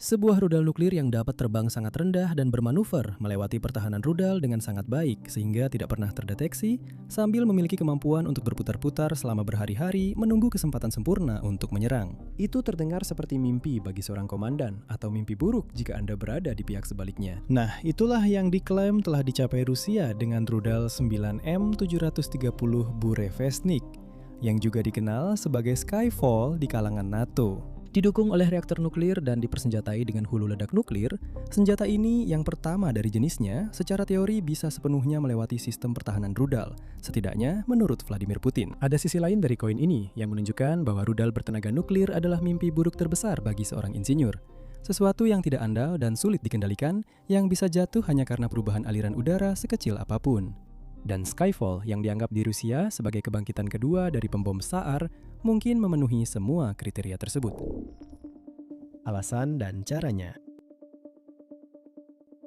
Sebuah rudal nuklir yang dapat terbang sangat rendah dan bermanuver melewati pertahanan rudal dengan sangat baik sehingga tidak pernah terdeteksi sambil memiliki kemampuan untuk berputar-putar selama berhari-hari menunggu kesempatan sempurna untuk menyerang. Itu terdengar seperti mimpi bagi seorang komandan atau mimpi buruk jika Anda berada di pihak sebaliknya. Nah, itulah yang diklaim telah dicapai Rusia dengan rudal 9M730 Burevestnik yang juga dikenal sebagai Skyfall di kalangan NATO. Didukung oleh reaktor nuklir dan dipersenjatai dengan hulu ledak nuklir, senjata ini yang pertama dari jenisnya secara teori bisa sepenuhnya melewati sistem pertahanan rudal, setidaknya menurut Vladimir Putin. Ada sisi lain dari koin ini yang menunjukkan bahwa rudal bertenaga nuklir adalah mimpi buruk terbesar bagi seorang insinyur. Sesuatu yang tidak andal dan sulit dikendalikan, yang bisa jatuh hanya karena perubahan aliran udara sekecil apapun. Dan Skyfall yang dianggap di Rusia sebagai kebangkitan kedua dari pembom Saar mungkin memenuhi semua kriteria tersebut. Alasan dan caranya.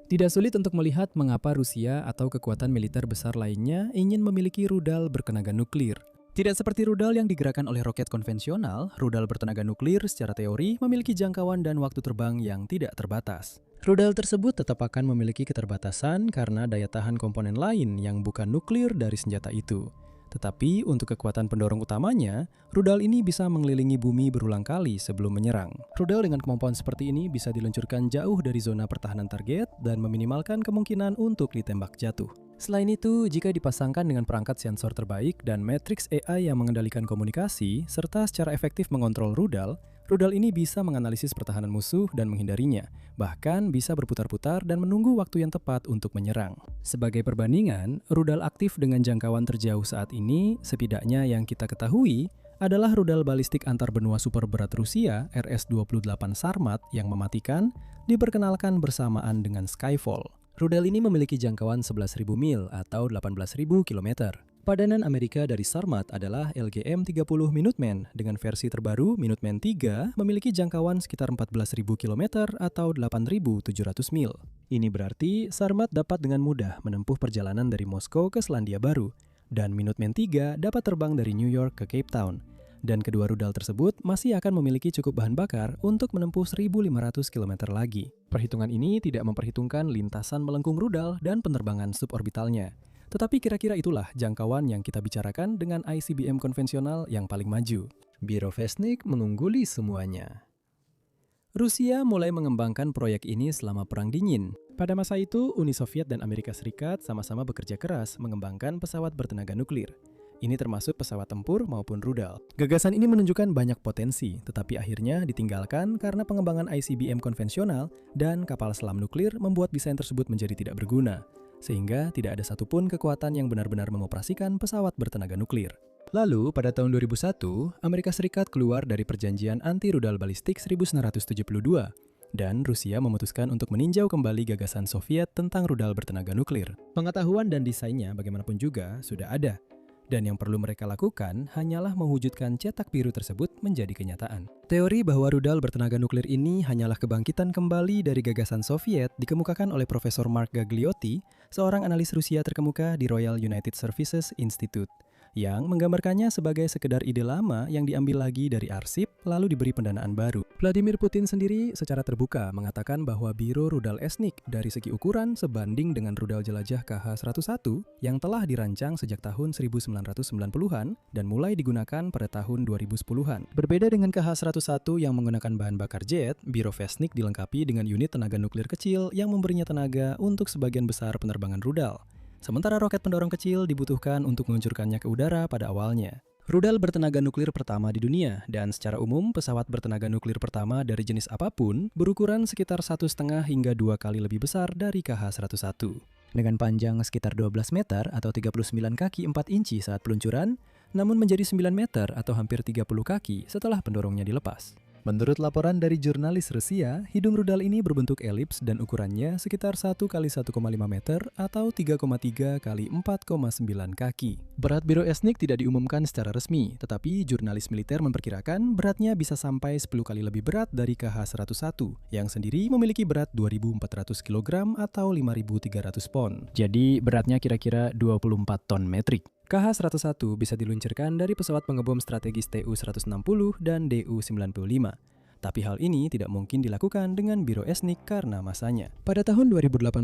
Tidak sulit untuk melihat mengapa Rusia atau kekuatan militer besar lainnya ingin memiliki rudal bertenaga nuklir. Tidak seperti rudal yang digerakkan oleh roket konvensional, rudal bertenaga nuklir secara teori memiliki jangkauan dan waktu terbang yang tidak terbatas. Rudal tersebut tetap akan memiliki keterbatasan karena daya tahan komponen lain yang bukan nuklir dari senjata itu. Tetapi untuk kekuatan pendorong utamanya, rudal ini bisa mengelilingi bumi berulang kali sebelum menyerang. Rudal dengan kemampuan seperti ini bisa diluncurkan jauh dari zona pertahanan target dan meminimalkan kemungkinan untuk ditembak jatuh. Selain itu, jika dipasangkan dengan perangkat sensor terbaik dan matriks AI yang mengendalikan komunikasi, serta secara efektif mengontrol rudal ini bisa menganalisis pertahanan musuh dan menghindarinya, bahkan bisa berputar-putar dan menunggu waktu yang tepat untuk menyerang. Sebagai perbandingan, rudal aktif dengan jangkauan terjauh saat ini, setidaknya yang kita ketahui, adalah rudal balistik antar benua super berat Rusia RS-28 Sarmat yang mematikan, diperkenalkan bersamaan dengan Skyfall. Rudal ini memiliki jangkauan 11.000 mil atau 18.000 km. Padanan Amerika dari Sarmat adalah LGM-30 Minuteman dengan versi terbaru Minuteman III memiliki jangkauan sekitar 14.000 km atau 8.700 mil. Ini berarti Sarmat dapat dengan mudah menempuh perjalanan dari Moskow ke Selandia Baru dan Minuteman III dapat terbang dari New York ke Cape Town. Dan kedua rudal tersebut masih akan memiliki cukup bahan bakar untuk menempuh 1.500 km lagi. Perhitungan ini tidak memperhitungkan lintasan melengkung rudal dan penerbangan suborbitalnya. Tetapi kira-kira itulah jangkauan yang kita bicarakan dengan ICBM konvensional yang paling maju. Burevestnik mengungguli semuanya. Rusia mulai mengembangkan proyek ini selama Perang Dingin. Pada masa itu, Uni Soviet dan Amerika Serikat sama-sama bekerja keras mengembangkan pesawat bertenaga nuklir. Ini termasuk pesawat tempur maupun rudal. Gagasan ini menunjukkan banyak potensi, tetapi akhirnya ditinggalkan karena pengembangan ICBM konvensional dan kapal selam nuklir membuat desain tersebut menjadi tidak berguna, sehingga tidak ada satupun kekuatan yang benar-benar mengoperasikan pesawat bertenaga nuklir. Lalu, pada tahun 2001, Amerika Serikat keluar dari perjanjian anti-rudal balistik 1972, dan Rusia memutuskan untuk meninjau kembali gagasan Soviet tentang rudal bertenaga nuklir. Pengetahuan dan desainnya bagaimanapun juga sudah ada. Dan yang perlu mereka lakukan hanyalah mewujudkan cetak biru tersebut menjadi kenyataan. Teori bahwa rudal bertenaga nuklir ini hanyalah kebangkitan kembali dari gagasan Soviet dikemukakan oleh Profesor Mark Gagliotti, seorang analis Rusia terkemuka di Royal United Services Institute, yang menggambarkannya sebagai sekedar ide lama yang diambil lagi dari arsip lalu diberi pendanaan baru. Vladimir Putin sendiri secara terbuka mengatakan bahwa biro rudal Esnik dari segi ukuran sebanding dengan rudal jelajah KH-101 yang telah dirancang sejak tahun 1990-an dan mulai digunakan pada tahun 2010-an. Berbeda dengan KH-101 yang menggunakan bahan bakar jet, biro Vesnik dilengkapi dengan unit tenaga nuklir kecil yang memberinya tenaga untuk sebagian besar penerbangan rudal. Sementara roket pendorong kecil dibutuhkan untuk meluncurkannya ke udara pada awalnya. Rudal bertenaga nuklir pertama di dunia, dan secara umum pesawat bertenaga nuklir pertama dari jenis apapun berukuran sekitar 1,5 hingga 2 kali lebih besar dari KH-101. Dengan panjang sekitar 12 meter atau 39 kaki 4 inci saat peluncuran, namun menjadi 9 meter atau hampir 30 kaki setelah pendorongnya dilepas. Menurut laporan dari jurnalis Rusia, hidung rudal ini berbentuk elips dan ukurannya sekitar 1 kali 1,5 meter atau 3,3 kali 4,9 kaki. Berat biro Esnik tidak diumumkan secara resmi, tetapi jurnalis militer memperkirakan beratnya bisa sampai 10 kali lebih berat dari KH-101, yang sendiri memiliki berat 2.400 kg atau 5.300 pon. Jadi beratnya kira-kira 24 ton metrik. KH-101 bisa diluncurkan dari pesawat pengebom strategis Tu-160 dan Du-95. Tapi hal ini tidak mungkin dilakukan dengan Biro Esnik karena masanya. Pada tahun 2018,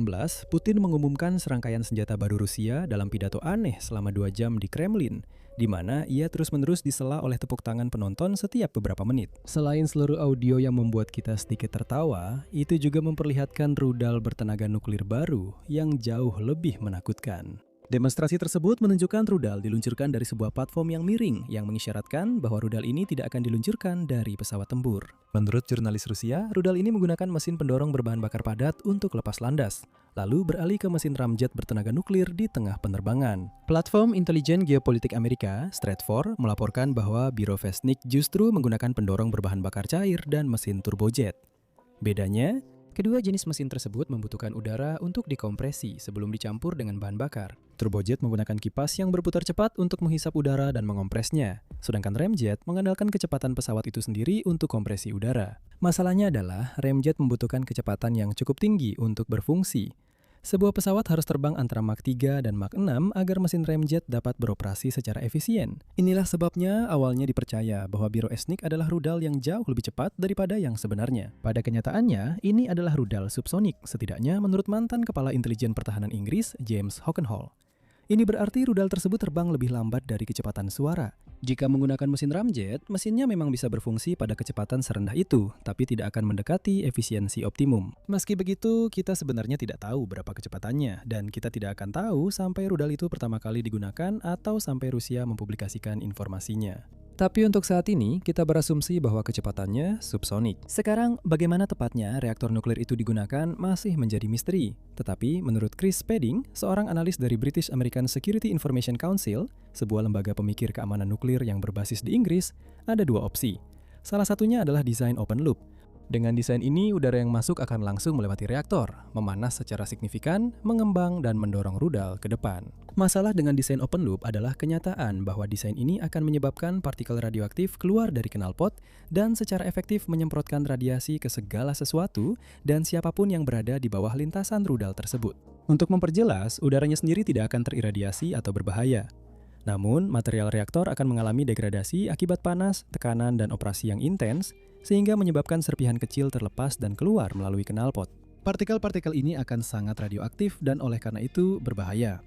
Putin mengumumkan serangkaian senjata baru Rusia dalam pidato aneh selama 2 jam di Kremlin, di mana ia terus-menerus disela oleh tepuk tangan penonton setiap beberapa menit. Selain seluruh audio yang membuat kita sedikit tertawa, itu juga memperlihatkan rudal bertenaga nuklir baru yang jauh lebih menakutkan. Demonstrasi tersebut menunjukkan rudal diluncurkan dari sebuah platform yang miring yang mengisyaratkan bahwa rudal ini tidak akan diluncurkan dari pesawat tempur. Menurut jurnalis Rusia, rudal ini menggunakan mesin pendorong berbahan bakar padat untuk lepas landas, lalu beralih ke mesin ramjet bertenaga nuklir di tengah penerbangan. Platform intelijen geopolitik Amerika, Stratfor, melaporkan bahwa Biro Vesnik justru menggunakan pendorong berbahan bakar cair dan mesin turbojet. Bedanya, kedua jenis mesin tersebut membutuhkan udara untuk dikompresi sebelum dicampur dengan bahan bakar. Turbojet menggunakan kipas yang berputar cepat untuk menghisap udara dan mengompresnya, sedangkan remjet mengandalkan kecepatan pesawat itu sendiri untuk kompresi udara. Masalahnya adalah remjet membutuhkan kecepatan yang cukup tinggi untuk berfungsi. Sebuah pesawat harus terbang antara Mach 3 dan Mach 6 agar mesin remjet dapat beroperasi secara efisien. Inilah sebabnya awalnya dipercaya bahwa Biro Esnik adalah rudal yang jauh lebih cepat daripada yang sebenarnya. Pada kenyataannya, ini adalah rudal subsonik, setidaknya menurut mantan Kepala Intelijen Pertahanan Inggris, James Hockenhall. Ini berarti rudal tersebut terbang lebih lambat dari kecepatan suara. Jika menggunakan mesin ramjet, mesinnya memang bisa berfungsi pada kecepatan serendah itu, tapi tidak akan mendekati efisiensi optimum. Meski begitu, kita sebenarnya tidak tahu berapa kecepatannya, dan kita tidak akan tahu sampai rudal itu pertama kali digunakan atau sampai Rusia mempublikasikan informasinya. Tapi untuk saat ini, kita berasumsi bahwa kecepatannya subsonik. Sekarang, bagaimana tepatnya reaktor nuklir itu digunakan masih menjadi misteri. Tetapi, menurut Chris Spedding, seorang analis dari British American Security Information Council, sebuah lembaga pemikir keamanan nuklir yang berbasis di Inggris, ada 2 opsi. Salah satunya adalah desain open loop. Dengan desain ini, udara yang masuk akan langsung melewati reaktor, memanas secara signifikan, mengembang, dan mendorong rudal ke depan. Masalah dengan desain open loop adalah kenyataan bahwa desain ini akan menyebabkan partikel radioaktif keluar dari knalpot dan secara efektif menyemprotkan radiasi ke segala sesuatu dan siapapun yang berada di bawah lintasan rudal tersebut. Untuk memperjelas, udaranya sendiri tidak akan teriradiasi atau berbahaya. Namun, material reaktor akan mengalami degradasi akibat panas, tekanan, dan operasi yang intens, sehingga menyebabkan serpihan kecil terlepas dan keluar melalui knalpot. Partikel-partikel ini akan sangat radioaktif dan oleh karena itu berbahaya.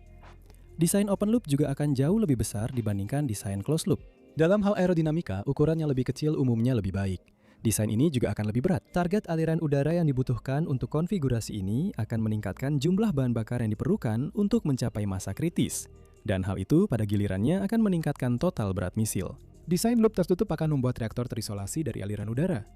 Desain open loop juga akan jauh lebih besar dibandingkan desain closed loop. Dalam hal aerodinamika, ukuran yang lebih kecil umumnya lebih baik. Desain ini juga akan lebih berat. Target aliran udara yang dibutuhkan untuk konfigurasi ini akan meningkatkan jumlah bahan bakar yang diperlukan untuk mencapai massa kritis. Dan hal itu pada gilirannya akan meningkatkan total berat misil. Desain loop tertutup akan membuat reaktor terisolasi dari aliran udara.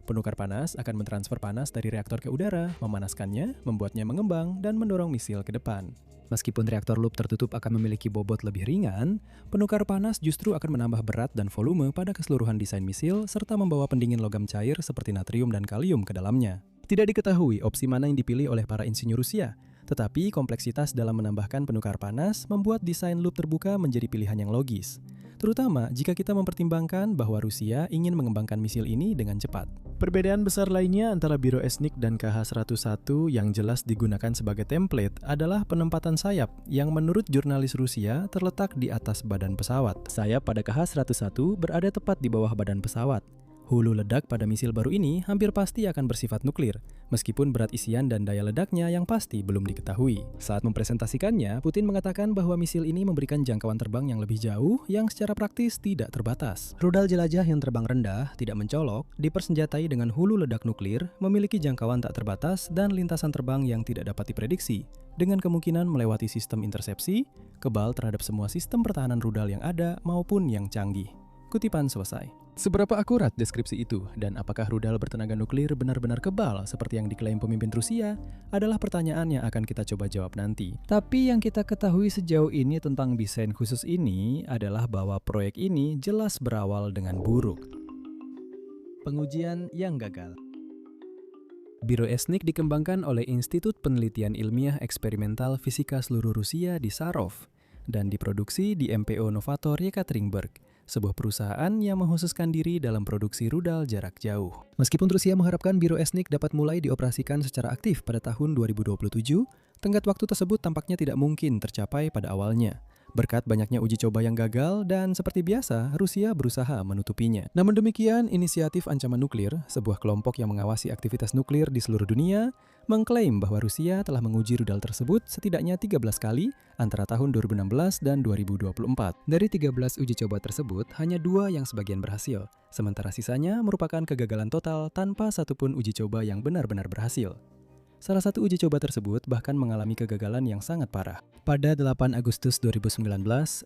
Penukar panas akan mentransfer panas dari reaktor ke udara, memanaskannya, membuatnya mengembang, dan mendorong misil ke depan. Meskipun reaktor loop tertutup akan memiliki bobot lebih ringan, penukar panas justru akan menambah berat dan volume pada keseluruhan desain misil serta membawa pendingin logam cair seperti natrium dan kalium ke dalamnya. Tidak diketahui opsi mana yang dipilih oleh para insinyur Rusia, tetapi kompleksitas dalam menambahkan penukar panas membuat desain loop terbuka menjadi pilihan yang logis. Terutama jika kita mempertimbangkan bahwa Rusia ingin mengembangkan misil ini dengan cepat. Perbedaan besar lainnya antara Biro Esnik dan KH-101 yang jelas digunakan sebagai template adalah penempatan sayap yang menurut jurnalis Rusia terletak di atas badan pesawat. Sayap pada KH-101 berada tepat di bawah badan pesawat. Hulu ledak pada misil baru ini hampir pasti akan bersifat nuklir, meskipun berat isian dan daya ledaknya yang pasti belum diketahui. Saat mempresentasikannya, Putin mengatakan bahwa misil ini memberikan jangkauan terbang yang lebih jauh yang secara praktis tidak terbatas. Rudal jelajah yang terbang rendah, tidak mencolok, dipersenjatai dengan hulu ledak nuklir, memiliki jangkauan tak terbatas dan lintasan terbang yang tidak dapat diprediksi, dengan kemungkinan melewati sistem intersepsi, kebal terhadap semua sistem pertahanan rudal yang ada maupun yang canggih. Kutipan selesai. Seberapa akurat deskripsi itu dan apakah rudal bertenaga nuklir benar-benar kebal seperti yang diklaim pemimpin Rusia adalah pertanyaan yang akan kita coba jawab nanti. Tapi yang kita ketahui sejauh ini tentang desain khusus ini adalah bahwa proyek ini jelas berawal dengan buruk. Pengujian yang gagal. Biro Esnik dikembangkan oleh Institut Penelitian Ilmiah Eksperimental Fisika Seluruh Rusia di Sarov dan diproduksi di MPO Novator Yekaterinburg, sebuah perusahaan yang mengkhususkan diri dalam produksi rudal jarak jauh. Meskipun Rusia mengharapkan Biro Esnik dapat mulai dioperasikan secara aktif pada tahun 2027, tenggat waktu tersebut tampaknya tidak mungkin tercapai pada awalnya. Berkat banyaknya uji coba yang gagal dan seperti biasa, Rusia berusaha menutupinya. Namun demikian, inisiatif ancaman nuklir, sebuah kelompok yang mengawasi aktivitas nuklir di seluruh dunia, mengklaim bahwa Rusia telah menguji rudal tersebut setidaknya 13 kali antara tahun 2016 dan 2024. Dari 13 uji coba tersebut, hanya 2 yang sebagian berhasil, sementara sisanya merupakan kegagalan total tanpa satupun uji coba yang benar-benar berhasil. Salah satu uji coba tersebut bahkan mengalami kegagalan yang sangat parah. Pada 8 Agustus 2019, 5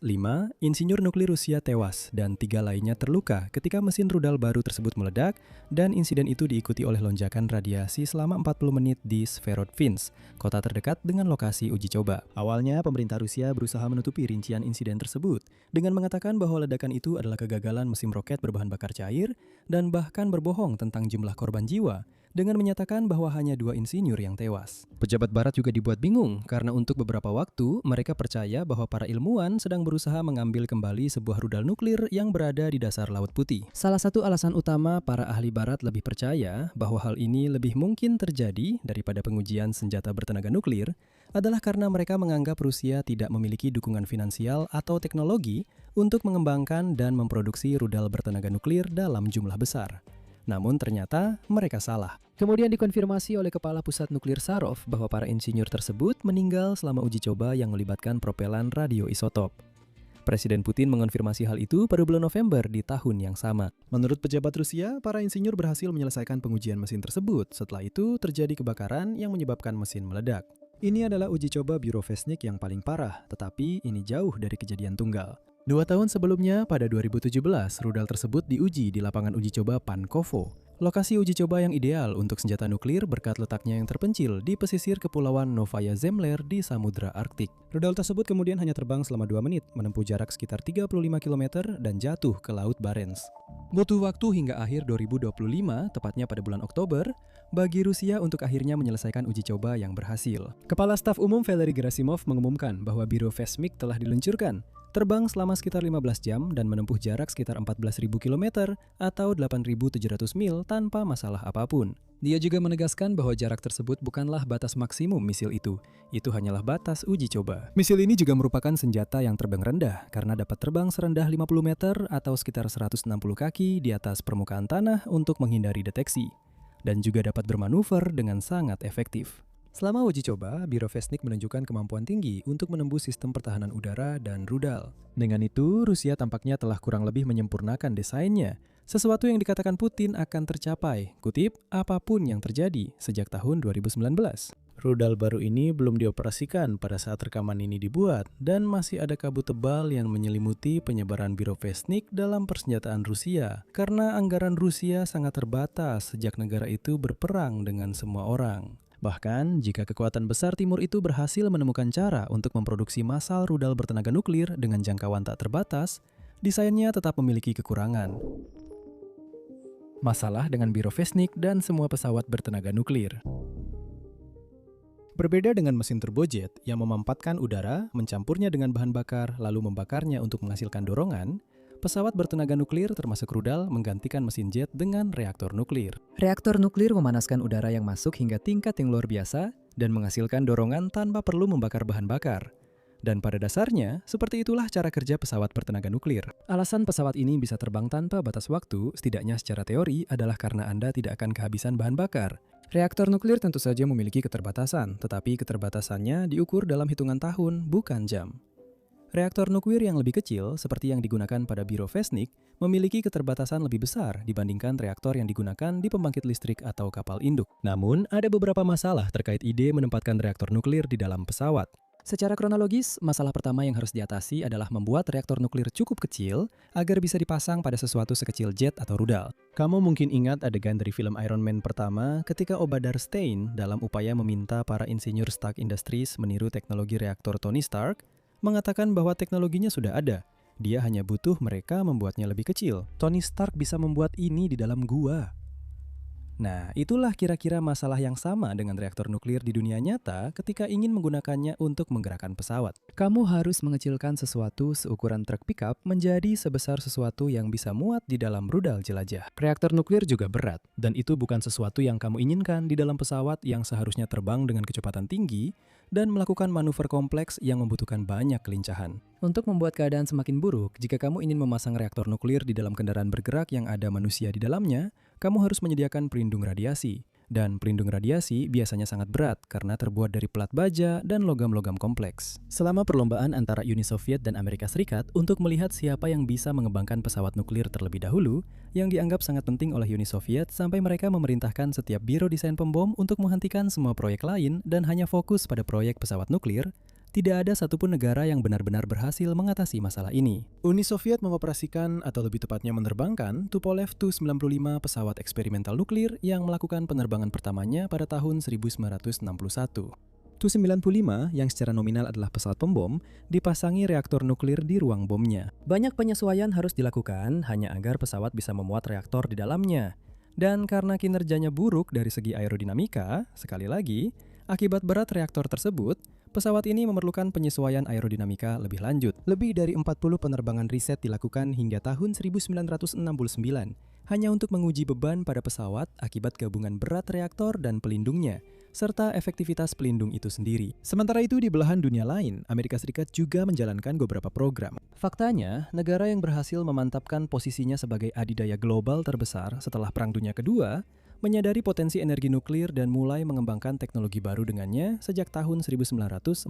insinyur nuklir Rusia tewas dan 3 lainnya terluka ketika mesin rudal baru tersebut meledak dan insiden itu diikuti oleh lonjakan radiasi selama 40 menit di Severodvinsk, kota terdekat dengan lokasi uji coba. Awalnya, pemerintah Rusia berusaha menutupi rincian insiden tersebut dengan mengatakan bahwa ledakan itu adalah kegagalan mesin roket berbahan bakar cair dan bahkan berbohong tentang jumlah korban jiwa, dengan menyatakan bahwa hanya 2 insinyur yang tewas. Pejabat barat juga dibuat bingung karena untuk beberapa waktu mereka percaya bahwa para ilmuwan sedang berusaha mengambil kembali sebuah rudal nuklir yang berada di dasar Laut Putih. Salah satu alasan utama para ahli barat lebih percaya bahwa hal ini lebih mungkin terjadi daripada pengujian senjata bertenaga nuklir adalah karena mereka menganggap Rusia tidak memiliki dukungan finansial atau teknologi untuk mengembangkan dan memproduksi rudal bertenaga nuklir dalam jumlah besar. Namun ternyata mereka salah. Kemudian dikonfirmasi oleh Kepala Pusat Nuklir Sarov bahwa para insinyur tersebut meninggal selama uji coba yang melibatkan propelan radioisotop. Presiden Putin mengonfirmasi hal itu pada bulan November di tahun yang sama. Menurut pejabat Rusia, para insinyur berhasil menyelesaikan pengujian mesin tersebut. Setelah itu terjadi kebakaran yang menyebabkan mesin meledak. Ini adalah uji coba Burovestnik yang paling parah, tetapi ini jauh dari kejadian tunggal. 2 tahun sebelumnya, pada 2017, rudal tersebut diuji di lapangan uji coba Pankovo. Lokasi uji coba yang ideal untuk senjata nuklir berkat letaknya yang terpencil di pesisir kepulauan Novaya Zemlya di Samudra Arktik. Rudal tersebut kemudian hanya terbang selama 2 menit, menempuh jarak sekitar 35 km dan jatuh ke Laut Barents. Butuh waktu hingga akhir 2025, tepatnya pada bulan Oktober, bagi Rusia untuk akhirnya menyelesaikan uji coba yang berhasil. Kepala Staf Umum Valery Gerasimov mengumumkan bahwa Burovestnik telah diluncurkan, terbang selama sekitar 15 jam dan menempuh jarak sekitar 14.000 km atau 8.700 mil tanpa masalah apapun. Dia juga menegaskan bahwa jarak tersebut bukanlah batas maksimum misil itu hanyalah batas uji coba. Misil ini juga merupakan senjata yang terbang rendah karena dapat terbang serendah 50 meter atau sekitar 160 kaki di atas permukaan tanah untuk menghindari deteksi, dan juga dapat bermanuver dengan sangat efektif. Selama uji coba, Burovestnik menunjukkan kemampuan tinggi untuk menembus sistem pertahanan udara dan rudal. Dengan itu, Rusia tampaknya telah kurang lebih menyempurnakan desainnya, sesuatu yang dikatakan Putin akan tercapai, kutip, apapun yang terjadi sejak tahun 2019. Rudal baru ini belum dioperasikan pada saat rekaman ini dibuat, dan masih ada kabut tebal yang menyelimuti penyebaran Burovestnik dalam persenjataan Rusia, karena anggaran Rusia sangat terbatas sejak negara itu berperang dengan semua orang. Bahkan, jika kekuatan besar timur itu berhasil menemukan cara untuk memproduksi massal rudal bertenaga nuklir dengan jangkauan tak terbatas, desainnya tetap memiliki kekurangan. Masalah dengan Burovestnik dan semua pesawat bertenaga nuklir. Berbeda dengan mesin turbojet yang memampatkan udara, mencampurnya dengan bahan bakar, lalu membakarnya untuk menghasilkan dorongan, pesawat bertenaga nuklir termasuk rudal menggantikan mesin jet dengan reaktor nuklir. Reaktor nuklir memanaskan udara yang masuk hingga tingkat yang luar biasa dan menghasilkan dorongan tanpa perlu membakar bahan bakar. Dan pada dasarnya, seperti itulah cara kerja pesawat bertenaga nuklir. Alasan pesawat ini bisa terbang tanpa batas waktu, setidaknya secara teori, adalah karena Anda tidak akan kehabisan bahan bakar. Reaktor nuklir tentu saja memiliki keterbatasan, tetapi keterbatasannya diukur dalam hitungan tahun, bukan jam. Reaktor nuklir yang lebih kecil, seperti yang digunakan pada Burovestnik, memiliki keterbatasan lebih besar dibandingkan reaktor yang digunakan di pembangkit listrik atau kapal induk. Namun, ada beberapa masalah terkait ide menempatkan reaktor nuklir di dalam pesawat. Secara kronologis, masalah pertama yang harus diatasi adalah membuat reaktor nuklir cukup kecil agar bisa dipasang pada sesuatu sekecil jet atau rudal. Kamu mungkin ingat adegan dari film Iron Man pertama ketika Obadiah Stane dalam upaya meminta para insinyur Stark Industries meniru teknologi reaktor Tony Stark, mengatakan bahwa teknologinya sudah ada. Dia hanya butuh mereka membuatnya lebih kecil. Tony Stark bisa membuat ini di dalam gua. Nah, itulah kira-kira masalah yang sama dengan reaktor nuklir di dunia nyata ketika ingin menggunakannya untuk menggerakkan pesawat. Kamu harus mengecilkan sesuatu seukuran truk pickup menjadi sebesar sesuatu yang bisa muat di dalam rudal jelajah. Reaktor nuklir juga berat, dan itu bukan sesuatu yang kamu inginkan di dalam pesawat yang seharusnya terbang dengan kecepatan tinggi dan melakukan manuver kompleks yang membutuhkan banyak kelincahan. Untuk membuat keadaan semakin buruk, jika kamu ingin memasang reaktor nuklir di dalam kendaraan bergerak yang ada manusia di dalamnya, kamu harus menyediakan pelindung radiasi. Dan pelindung radiasi biasanya sangat berat karena terbuat dari pelat baja dan logam-logam kompleks. Selama perlombaan antara Uni Soviet dan Amerika Serikat untuk melihat siapa yang bisa mengembangkan pesawat nuklir terlebih dahulu, yang dianggap sangat penting oleh Uni Soviet sampai mereka memerintahkan setiap biro desain pembom untuk menghentikan semua proyek lain dan hanya fokus pada proyek pesawat nuklir, tidak ada satupun negara yang benar-benar berhasil mengatasi masalah ini. Uni Soviet mengoperasikan atau lebih tepatnya menerbangkan Tupolev Tu-95 pesawat eksperimental nuklir yang melakukan penerbangan pertamanya pada tahun 1961. Tu-95 yang secara nominal adalah pesawat pembom dipasangi reaktor nuklir di ruang bomnya. Banyak penyesuaian harus dilakukan hanya agar pesawat bisa memuat reaktor di dalamnya. Dan karena kinerjanya buruk dari segi aerodinamika, sekali lagi, akibat berat reaktor tersebut, pesawat ini memerlukan penyesuaian aerodinamika lebih lanjut. Lebih dari 40 penerbangan riset dilakukan hingga tahun 1969, hanya untuk menguji beban pada pesawat akibat gabungan berat reaktor dan pelindungnya, serta efektivitas pelindung itu sendiri. Sementara itu di belahan dunia lain, Amerika Serikat juga menjalankan beberapa program. Faktanya, negara yang berhasil memantapkan posisinya sebagai adidaya global terbesar setelah Perang Dunia Kedua, menyadari potensi energi nuklir dan mulai mengembangkan teknologi baru dengannya sejak tahun 1946.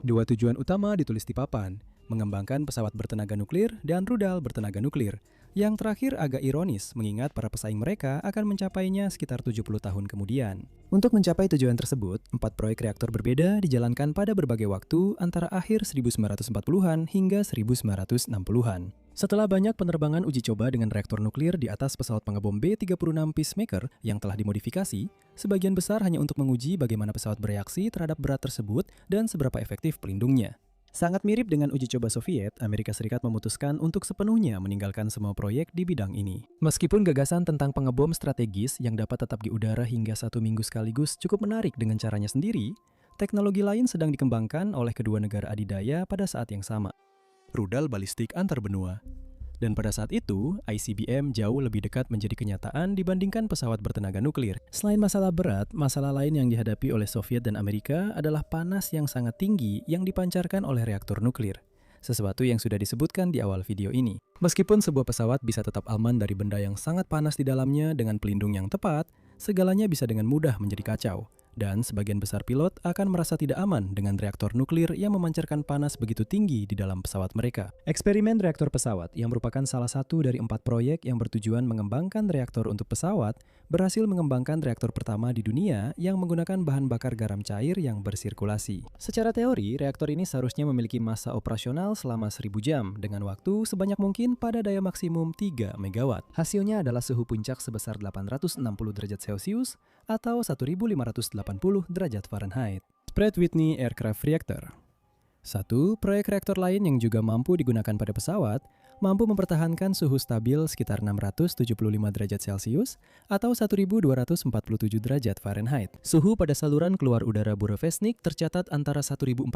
Dua tujuan utama ditulis di papan, mengembangkan pesawat bertenaga nuklir dan rudal bertenaga nuklir. Yang terakhir agak ironis mengingat para pesaing mereka akan mencapainya sekitar 70 tahun kemudian. Untuk mencapai tujuan tersebut, 4 proyek reaktor berbeda dijalankan pada berbagai waktu antara akhir 1940-an hingga 1960-an. Setelah banyak penerbangan uji coba dengan reaktor nuklir di atas pesawat pengebom B-36 Peacemaker yang telah dimodifikasi, sebagian besar hanya untuk menguji bagaimana pesawat bereaksi terhadap berat tersebut dan seberapa efektif pelindungnya. Sangat mirip dengan uji coba Soviet, Amerika Serikat memutuskan untuk sepenuhnya meninggalkan semua proyek di bidang ini. Meskipun gagasan tentang pengebom strategis yang dapat tetap di udara hingga 1 minggu sekaligus cukup menarik dengan caranya sendiri, teknologi lain sedang dikembangkan oleh kedua negara adidaya pada saat yang sama. Rudal balistik antar benua. Dan pada saat itu, ICBM jauh lebih dekat menjadi kenyataan dibandingkan pesawat bertenaga nuklir. Selain masalah berat, masalah lain yang dihadapi oleh Soviet dan Amerika adalah panas yang sangat tinggi yang dipancarkan oleh reaktor nuklir. Sesuatu yang sudah disebutkan di awal video ini. Meskipun sebuah pesawat bisa tetap aman dari benda yang sangat panas di dalamnya dengan pelindung yang tepat, segalanya bisa dengan mudah menjadi kacau. Dan sebagian besar pilot akan merasa tidak aman dengan reaktor nuklir yang memancarkan panas begitu tinggi di dalam pesawat mereka. Eksperimen reaktor pesawat yang merupakan salah satu dari 4 proyek yang bertujuan mengembangkan reaktor untuk pesawat, berhasil mengembangkan reaktor pertama di dunia yang menggunakan bahan bakar garam cair yang bersirkulasi. Secara teori, reaktor ini seharusnya memiliki masa operasional selama 1000 jam dengan waktu sebanyak mungkin pada daya maksimum 3 MW. Hasilnya adalah suhu puncak sebesar 860 derajat Celcius atau 1580 derajat Fahrenheit. Pratt Whitney Aircraft Reactor. Satu proyek reaktor lain yang juga mampu digunakan pada pesawat, mampu mempertahankan suhu stabil sekitar 675 derajat Celcius atau 1247 derajat Fahrenheit. Suhu pada saluran keluar udara Burevestnik tercatat antara 1400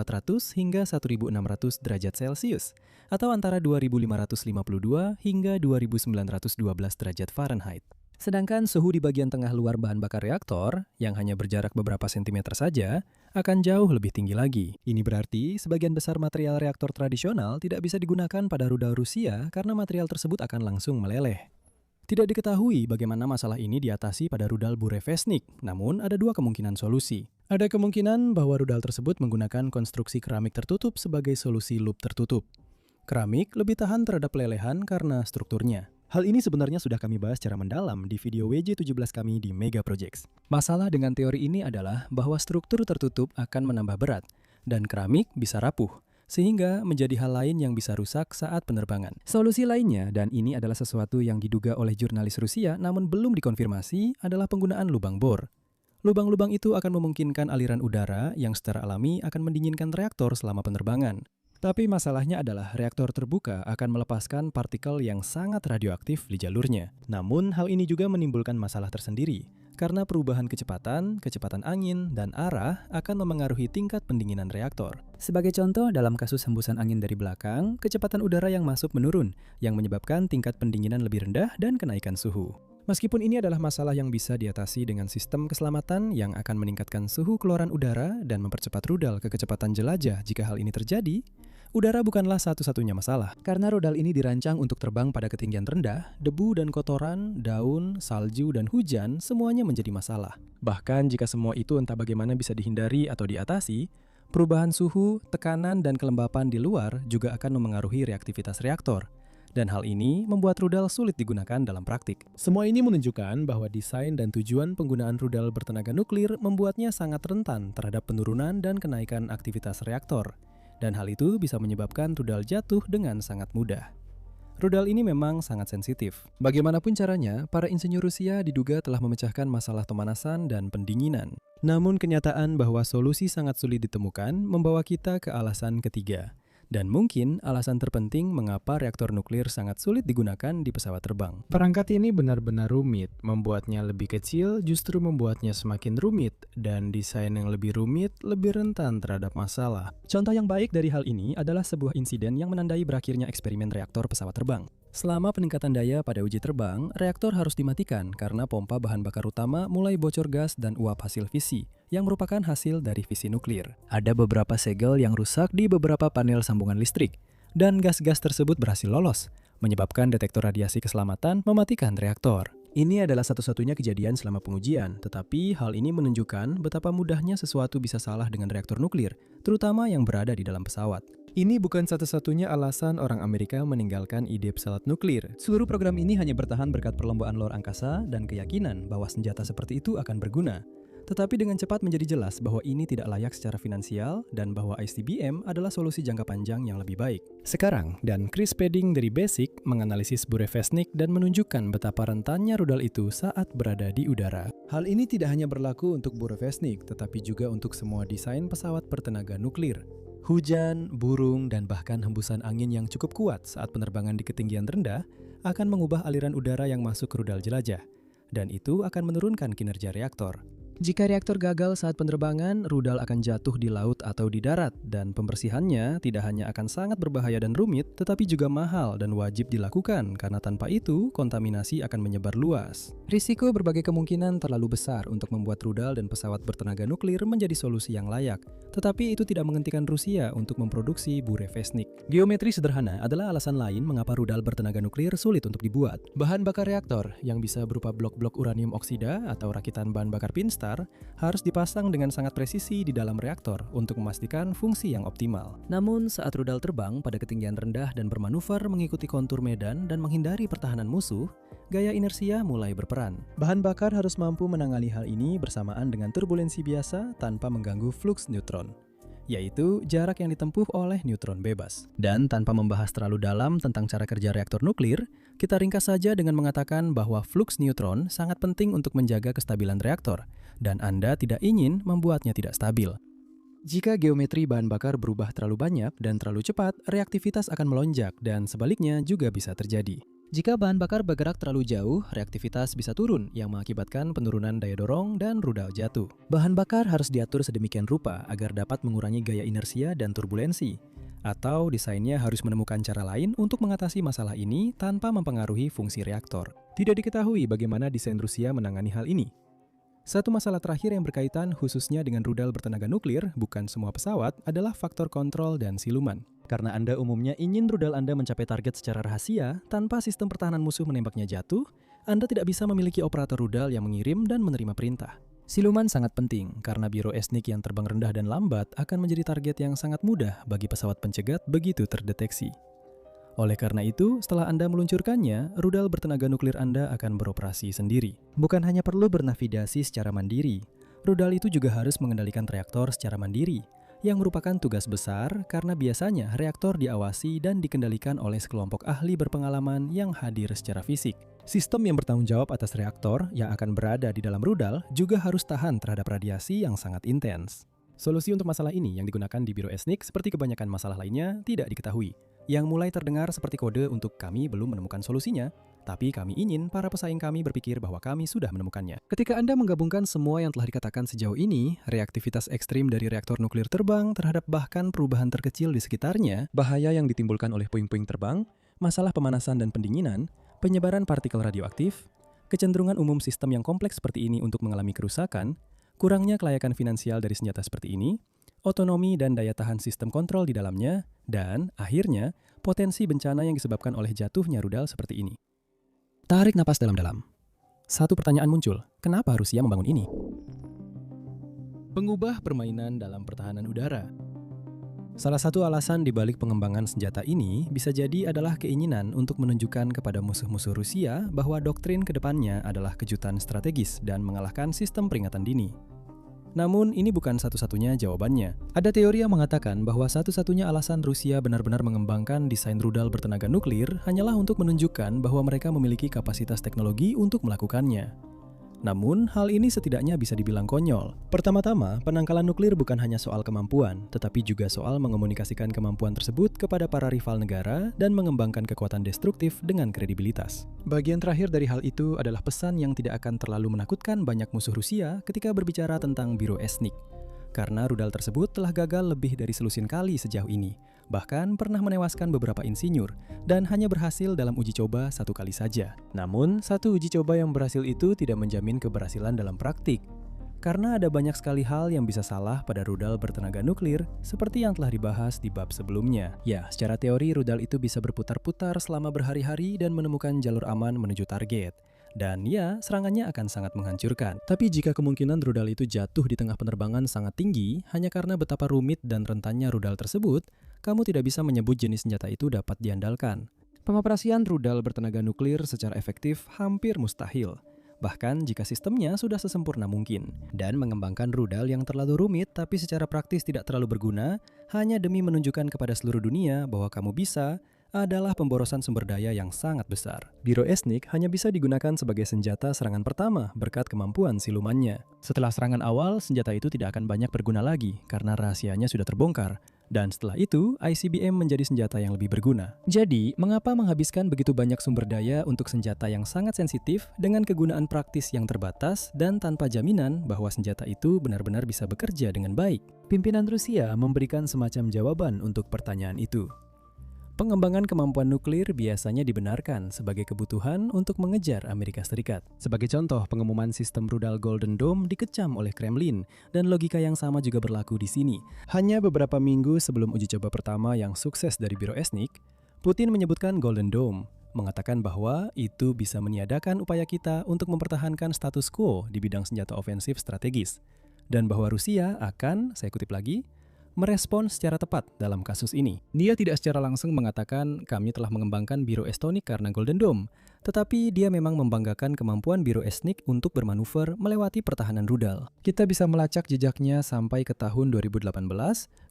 hingga 1600 derajat Celcius atau antara 2552 hingga 2912 derajat Fahrenheit. Sedangkan suhu di bagian tengah luar bahan bakar reaktor, yang hanya berjarak beberapa sentimeter saja, akan jauh lebih tinggi lagi. Ini berarti sebagian besar material reaktor tradisional tidak bisa digunakan pada rudal Rusia karena material tersebut akan langsung meleleh. Tidak diketahui bagaimana masalah ini diatasi pada rudal Burevestnik, namun ada 2 kemungkinan solusi. Ada kemungkinan bahwa rudal tersebut menggunakan konstruksi keramik tertutup sebagai solusi loop tertutup. Keramik lebih tahan terhadap pelelehan karena strukturnya. Hal ini sebenarnya sudah kami bahas secara mendalam di video WJ17 kami di Mega Projects. Masalah dengan teori ini adalah bahwa struktur tertutup akan menambah berat, dan keramik bisa rapuh, sehingga menjadi hal lain yang bisa rusak saat penerbangan. Solusi lainnya, dan ini adalah sesuatu yang diduga oleh jurnalis Rusia namun belum dikonfirmasi, adalah penggunaan lubang bor. Lubang-lubang itu akan memungkinkan aliran udara yang secara alami akan mendinginkan reaktor selama penerbangan. Tapi masalahnya adalah reaktor terbuka akan melepaskan partikel yang sangat radioaktif di jalurnya. Namun hal ini juga menimbulkan masalah tersendiri. karena perubahan kecepatan, kecepatan angin, dan arah akan memengaruhi tingkat pendinginan reaktor. Sebagai contoh, dalam kasus hembusan angin dari belakang, kecepatan udara yang masuk menurun, yang menyebabkan tingkat pendinginan lebih rendah dan kenaikan suhu. Meskipun ini adalah masalah yang bisa diatasi dengan sistem keselamatan yang akan meningkatkan suhu keluaran udara dan mempercepat rudal ke kecepatan jelajah jika hal ini terjadi, udara bukanlah satu-satunya masalah. Karena rudal ini dirancang untuk terbang pada ketinggian rendah, debu dan kotoran, daun, salju, dan hujan semuanya menjadi masalah. Bahkan jika semua itu entah bagaimana bisa dihindari atau diatasi, perubahan suhu, tekanan, dan kelembapan di luar juga akan memengaruhi reaktivitas reaktor. Dan hal ini membuat rudal sulit digunakan dalam praktik. Semua ini menunjukkan bahwa desain dan tujuan penggunaan rudal bertenaga nuklir membuatnya sangat rentan terhadap penurunan dan kenaikan aktivitas reaktor. Dan hal itu bisa menyebabkan rudal jatuh dengan sangat mudah. Rudal ini memang sangat sensitif. Bagaimanapun caranya, para insinyur Rusia diduga telah memecahkan masalah pemanasan dan pendinginan. Namun kenyataan bahwa solusi sangat sulit ditemukan membawa kita ke alasan ketiga. Dan mungkin alasan terpenting mengapa reaktor nuklir sangat sulit digunakan di pesawat terbang. Perangkat ini benar-benar rumit, membuatnya lebih kecil justru membuatnya semakin rumit, dan desain yang lebih rumit lebih rentan terhadap masalah. Contoh yang baik dari hal ini adalah sebuah insiden yang menandai berakhirnya eksperimen reaktor pesawat terbang. Selama peningkatan daya pada uji terbang, reaktor harus dimatikan karena pompa bahan bakar utama mulai bocor gas dan uap hasil fisi, yang merupakan hasil dari fisi nuklir. Ada beberapa segel yang rusak di beberapa panel sambungan listrik, dan gas-gas tersebut berhasil lolos, menyebabkan detektor radiasi keselamatan mematikan reaktor. Ini adalah satu-satunya kejadian selama pengujian, tetapi hal ini menunjukkan betapa mudahnya sesuatu bisa salah dengan reaktor nuklir, terutama yang berada di dalam pesawat. Ini bukan satu-satunya alasan orang Amerika meninggalkan ide pesawat nuklir. Seluruh program ini hanya bertahan berkat perlombaan luar angkasa dan keyakinan bahwa senjata seperti itu akan berguna. Tetapi dengan cepat menjadi jelas bahwa ini tidak layak secara finansial dan bahwa ICBM adalah solusi jangka panjang yang lebih baik. Sekarang, dan Chris Pedding dari Basic menganalisis Burevestnik dan menunjukkan betapa rentannya rudal itu saat berada di udara. Hal ini tidak hanya berlaku untuk Burevestnik, tetapi juga untuk semua desain pesawat bertenaga nuklir. Hujan, burung, dan bahkan hembusan angin yang cukup kuat saat penerbangan di ketinggian rendah akan mengubah aliran udara yang masuk ke rudal jelajah, dan itu akan menurunkan kinerja reaktor. Jika reaktor gagal saat penerbangan, rudal akan jatuh di laut atau di darat, dan pembersihannya tidak hanya akan sangat berbahaya dan rumit, tetapi juga mahal dan wajib dilakukan karena tanpa itu kontaminasi akan menyebar luas. Risiko berbagai kemungkinan terlalu besar untuk membuat rudal dan pesawat bertenaga nuklir menjadi solusi yang layak, tetapi itu tidak menghentikan Rusia untuk memproduksi Burevestnik. Geometri sederhana adalah alasan lain mengapa rudal bertenaga nuklir sulit untuk dibuat. Bahan bakar reaktor yang bisa berupa blok-blok uranium oksida atau rakitan bahan bakar pinstar harus dipasang dengan sangat presisi di dalam reaktor untuk memastikan fungsi yang optimal. Namun, saat rudal terbang pada ketinggian rendah dan bermanuver mengikuti kontur medan dan menghindari pertahanan musuh, gaya inersia mulai berperan. Bahan bakar harus mampu menangani hal ini bersamaan dengan turbulensi biasa tanpa mengganggu fluks neutron, yaitu jarak yang ditempuh oleh neutron bebas. Dan tanpa membahas terlalu dalam tentang cara kerja reaktor nuklir, kita ringkas saja dengan mengatakan bahwa fluks neutron sangat penting untuk menjaga kestabilan reaktor, dan Anda tidak ingin membuatnya tidak stabil. Jika geometri bahan bakar berubah terlalu banyak dan terlalu cepat, reaktivitas akan melonjak dan sebaliknya juga bisa terjadi. Jika bahan bakar bergerak terlalu jauh, reaktivitas bisa turun yang mengakibatkan penurunan daya dorong dan rudal jatuh. Bahan bakar harus diatur sedemikian rupa agar dapat mengurangi gaya inersia dan turbulensi. Atau desainnya harus menemukan cara lain untuk mengatasi masalah ini tanpa mempengaruhi fungsi reaktor. Tidak diketahui bagaimana desain Rusia menangani hal ini. Satu masalah terakhir yang berkaitan khususnya dengan rudal bertenaga nuklir, bukan semua pesawat, adalah faktor kontrol dan siluman. Karena Anda umumnya ingin rudal Anda mencapai target secara rahasia, tanpa sistem pertahanan musuh menembaknya jatuh, Anda tidak bisa memiliki operator rudal yang mengirim dan menerima perintah. Siluman sangat penting, karena Burevestnik yang terbang rendah dan lambat akan menjadi target yang sangat mudah bagi pesawat pencegat begitu terdeteksi. Oleh karena itu, setelah Anda meluncurkannya, rudal bertenaga nuklir Anda akan beroperasi sendiri. Bukan hanya perlu bernavigasi secara mandiri, rudal itu juga harus mengendalikan reaktor secara mandiri, yang merupakan tugas besar karena biasanya reaktor diawasi dan dikendalikan oleh sekelompok ahli berpengalaman yang hadir secara fisik. Sistem yang bertanggung jawab atas reaktor yang akan berada di dalam rudal juga harus tahan terhadap radiasi yang sangat intens. Solusi untuk masalah ini yang digunakan di Burevestnik seperti kebanyakan masalah lainnya tidak diketahui. Yang mulai terdengar seperti kode untuk kami belum menemukan solusinya, tapi kami ingin para pesaing kami berpikir bahwa kami sudah menemukannya. Ketika Anda menggabungkan semua yang telah dikatakan sejauh ini, reaktivitas ekstrim dari reaktor nuklir terbang terhadap bahkan perubahan terkecil di sekitarnya, bahaya yang ditimbulkan oleh puing-puing terbang, masalah pemanasan dan pendinginan, penyebaran partikel radioaktif, kecenderungan umum sistem yang kompleks seperti ini untuk mengalami kerusakan, kurangnya kelayakan finansial dari senjata seperti ini, otonomi dan daya tahan sistem kontrol di dalamnya, dan, akhirnya, potensi bencana yang disebabkan oleh jatuhnya rudal seperti ini. Tarik napas dalam-dalam. Satu pertanyaan muncul, kenapa Rusia membangun ini? Pengubah permainan dalam pertahanan udara. Salah satu alasan dibalik pengembangan senjata ini bisa jadi adalah keinginan untuk menunjukkan kepada musuh-musuh Rusia bahwa doktrin kedepannya adalah kejutan strategis dan mengalahkan sistem peringatan dini. Namun, ini bukan satu-satunya jawabannya. Ada teori yang mengatakan bahwa satu-satunya alasan Rusia benar-benar mengembangkan desain rudal bertenaga nuklir hanyalah untuk menunjukkan bahwa mereka memiliki kapasitas teknologi untuk melakukannya. Namun, hal ini setidaknya bisa dibilang konyol. Pertama-tama, penangkalan nuklir bukan hanya soal kemampuan, tetapi juga soal mengomunikasikan kemampuan tersebut kepada para rival negara dan mengembangkan kekuatan destruktif dengan kredibilitas. Bagian terakhir dari hal itu adalah pesan yang tidak akan terlalu menakutkan banyak musuh Rusia ketika berbicara tentang Biro-Esnik. Karena rudal tersebut telah gagal lebih dari selusin kali sejauh ini, bahkan pernah menewaskan beberapa insinyur, dan hanya berhasil dalam uji coba satu kali saja. Namun, satu uji coba yang berhasil itu tidak menjamin keberhasilan dalam praktik. Karena ada banyak sekali hal yang bisa salah pada rudal bertenaga nuklir, seperti yang telah dibahas di bab sebelumnya. Ya, secara teori rudal itu bisa berputar-putar selama berhari-hari dan menemukan jalur aman menuju target. Dan ya, serangannya akan sangat menghancurkan. Tapi jika kemungkinan rudal itu jatuh di tengah penerbangan sangat tinggi, hanya karena betapa rumit dan rentannya rudal tersebut, kamu tidak bisa menyebut jenis senjata itu dapat diandalkan. Pengoperasian rudal bertenaga nuklir secara efektif hampir mustahil. Bahkan jika sistemnya sudah sesempurna mungkin. Dan mengembangkan rudal yang terlalu rumit tapi secara praktis tidak terlalu berguna, hanya demi menunjukkan kepada seluruh dunia bahwa kamu bisa, adalah pemborosan sumber daya yang sangat besar. Biro-Esnik hanya bisa digunakan sebagai senjata serangan pertama berkat kemampuan silumannya. Setelah serangan awal, senjata itu tidak akan banyak berguna lagi karena rahasianya sudah terbongkar. Dan setelah itu, ICBM menjadi senjata yang lebih berguna. Jadi, mengapa menghabiskan begitu banyak sumber daya untuk senjata yang sangat sensitif dengan kegunaan praktis yang terbatas dan tanpa jaminan bahwa senjata itu benar-benar bisa bekerja dengan baik? Pimpinan Rusia memberikan semacam jawaban untuk pertanyaan itu. Pengembangan kemampuan nuklir biasanya dibenarkan sebagai kebutuhan untuk mengejar Amerika Serikat. Sebagai contoh, pengumuman sistem rudal Golden Dome dikecam oleh Kremlin, dan logika yang sama juga berlaku di sini. Hanya beberapa minggu sebelum uji coba pertama yang sukses dari Biro-Esnik, Putin menyebutkan Golden Dome, mengatakan bahwa itu bisa meniadakan upaya kita untuk mempertahankan status quo di bidang senjata ofensif strategis, dan bahwa Rusia akan, saya kutip lagi, merespon secara tepat dalam kasus ini. Dia tidak secara langsung mengatakan kami telah mengembangkan Biro-Esnik karena Golden Dome, tetapi dia memang membanggakan kemampuan Biro-Esnik untuk bermanuver melewati pertahanan rudal. Kita bisa melacak jejaknya sampai ke tahun 2018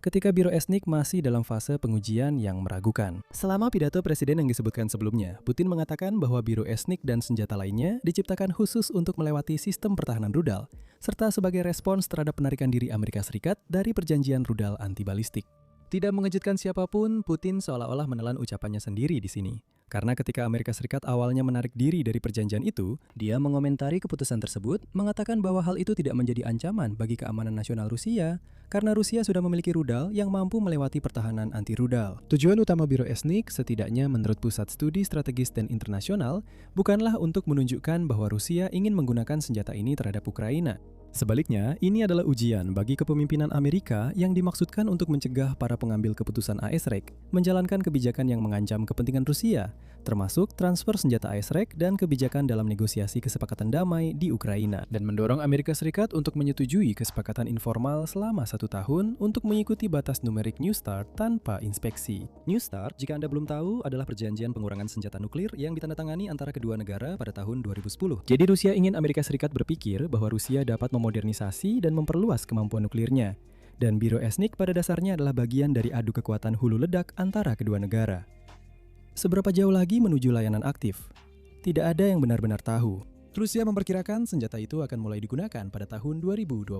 ketika Biro-Esnik masih dalam fase pengujian yang meragukan. Selama pidato presiden yang disebutkan sebelumnya, Putin mengatakan bahwa Biro-Esnik dan senjata lainnya diciptakan khusus untuk melewati sistem pertahanan rudal, serta sebagai respons terhadap penarikan diri Amerika Serikat dari perjanjian rudal anti-balistik. Tidak mengejutkan siapapun, Putin seolah-olah menelan ucapannya sendiri di sini. Karena ketika Amerika Serikat awalnya menarik diri dari perjanjian itu, dia mengomentari keputusan tersebut, mengatakan bahwa hal itu tidak menjadi ancaman bagi keamanan nasional Rusia, karena Rusia sudah memiliki rudal yang mampu melewati pertahanan anti-rudal. Tujuan utama Biro-Esnik, setidaknya menurut Pusat Studi Strategis dan Internasional, bukanlah untuk menunjukkan bahwa Rusia ingin menggunakan senjata ini terhadap Ukraina. Sebaliknya, ini adalah ujian bagi kepemimpinan Amerika yang dimaksudkan untuk mencegah para pengambil keputusan ASREC menjalankan kebijakan yang mengancam kepentingan Rusia, termasuk transfer senjata ASREC dan kebijakan dalam negosiasi kesepakatan damai di Ukraina, dan mendorong Amerika Serikat untuk menyetujui kesepakatan informal selama 1 tahun untuk mengikuti batas numerik New START tanpa inspeksi. New START, jika Anda belum tahu, adalah perjanjian pengurangan senjata nuklir yang ditandatangani antara kedua negara pada tahun 2010. Jadi Rusia ingin Amerika Serikat berpikir bahwa Rusia dapat memodernisasi dan memperluas kemampuan nuklirnya. Dan Biro-Esnik pada dasarnya adalah bagian dari adu kekuatan hulu ledak antara kedua negara. Seberapa jauh lagi menuju layanan aktif? Tidak ada yang benar-benar tahu. Rusia memperkirakan senjata itu akan mulai digunakan pada tahun 2027.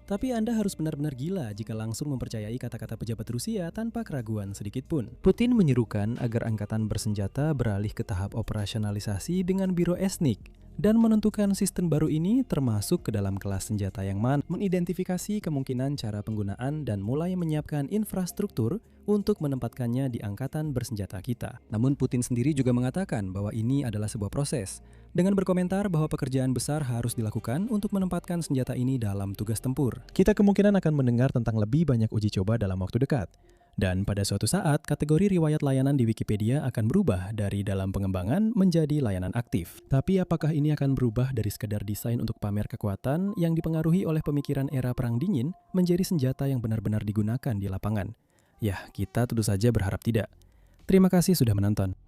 Tapi Anda harus benar-benar gila jika langsung mempercayai kata-kata pejabat Rusia tanpa keraguan sedikit pun. Putin menyerukan agar angkatan bersenjata beralih ke tahap operasionalisasi dengan biro esnik dan menentukan sistem baru ini termasuk ke dalam kelas senjata yang mana, mengidentifikasi kemungkinan cara penggunaan dan mulai menyiapkan infrastruktur untuk menempatkannya di angkatan bersenjata kita. Namun Putin sendiri juga mengatakan bahwa ini adalah sebuah proses, dengan berkomentar bahwa pekerjaan besar harus dilakukan untuk menempatkan senjata ini dalam tugas tempur. Kita kemungkinan akan mendengar tentang lebih banyak uji coba dalam waktu dekat. Dan pada suatu saat, kategori riwayat layanan di Wikipedia akan berubah dari dalam pengembangan menjadi layanan aktif. Tapi apakah ini akan berubah dari sekadar desain untuk pamer kekuatan yang dipengaruhi oleh pemikiran era Perang Dingin menjadi senjata yang benar-benar digunakan di lapangan? Ya, kita tentu saja berharap tidak. Terima kasih sudah menonton.